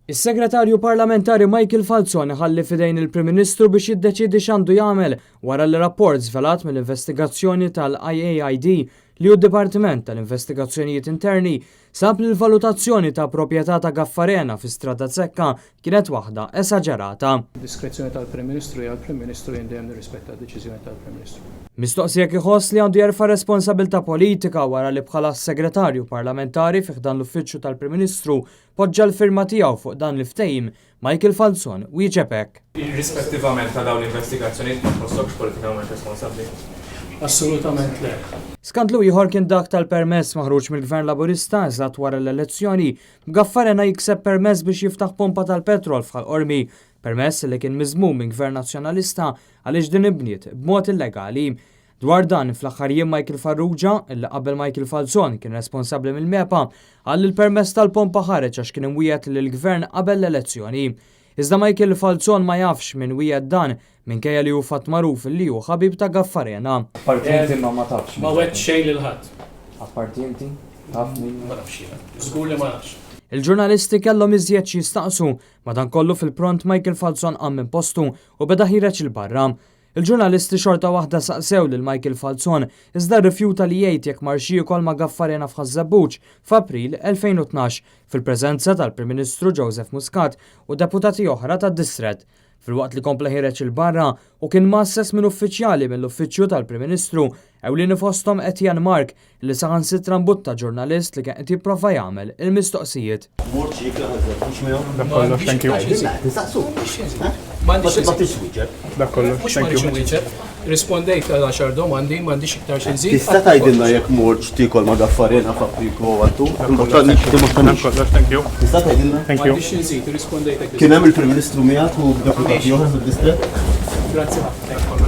Is-Segretarju Parlamentari Michael Falzon ħalli fidejn il-Prim Ministru biex jiddeċiedi x'għandu jagħmel wara l-rapport żvelat mill-investigazzjoni tal-IAID li hu d-Dipartiment tal-Investigazzjonijiet Interni sab li l-valutazzjoni ta' proprjetà ta' Gaffarena fi Strada Zecca kienet waħda esaġerata. Diskrezzjoni tal-Prim Ministru hija l-Prim Ministru jindejem nirrispetta d-deċiżjoni tal-Prim Ministru. Mistoqsija iħoss li għandu jerfa' responsabilità politika wara li bħala segretarju parlamentari fih dan l-uffiċċju tal-Prim Ministru poġġa l-firma tiegħu fuq dan l-ftehim Michael Falzon wieġeb hekk. Irrispettivament ta' dawn l-investigazzjonijiet ma tħossokx politikament responsabbli? Assolutament le. Skandlu ieħor kien dak tal-permess maħruġ mill-Gvern Laburista eżatt wara l-elezzjoni b'Gaffarena jikseb permess biex jiftaħ pompa tal-petrol f'Ħalqormi, permess li kien miżmum minn Gvern Nazzjonalista għaliex din ibniet b'mod illegali. Dwar dan fl-aħħar jiem Michael Farrugia, illi qabel Michael Falzon kien responsabbli mill-MEPA, għall il-permess tal-pompa ħareġ għax kien imwiegħed lill-Gvern qabel l-elezzjoni. Iżda Michael Falzon ma jafx minn wieħed dan minkejja li hu fatt magħruf li hu ħabib ta' Gaffarena. Apparti inti ma tafx. Ma wet xejn lil ħadd. Apparti inti taf min Ma nafx jiena. Żgur li ma nafx. Il-ġurnalisti kellhom iżjed xi jistaqsu, madankollu fil-pront Michael Falzon qam minn postu u beda ħireġ il-barra. Il-ġurnalisti xorta waħda saqsew lil Michael Falzon iżda rrifjuta li jgħid jekk mar xi jkoll ma' Gaffarena f'Ħażabbuġ f'April 2012 fil-preżenza tal-Prim Ministru Joseph Muscat u deputati oħra tad-Distret. Filwaqt li kompla ħireġ il-barra u kien massess minn uffiċjali mill-uffiċċju tal-Prim Ministru ewlieni fosthom Etienne Mark li saħansitra mbutta ġurnalist li kien qed jipprova jagħmel il-mistoqsijiet. Dak kollox, thank you. Dak kollox, thank you. Rispondejt għal 10 domandi, m'għandix iktar xi nżid. Tista' tgħidilna jekk morġ tikol ma' Gaffarena f'April għattu? Dak kollox, thank you. Tista' tgħidilna? Thank you. M'għandix xi nżid, rispondejt hekk. Kien hemm il-Prim Ministru miegħek u deputati oħra fid-Distret? Grazzi ħafna.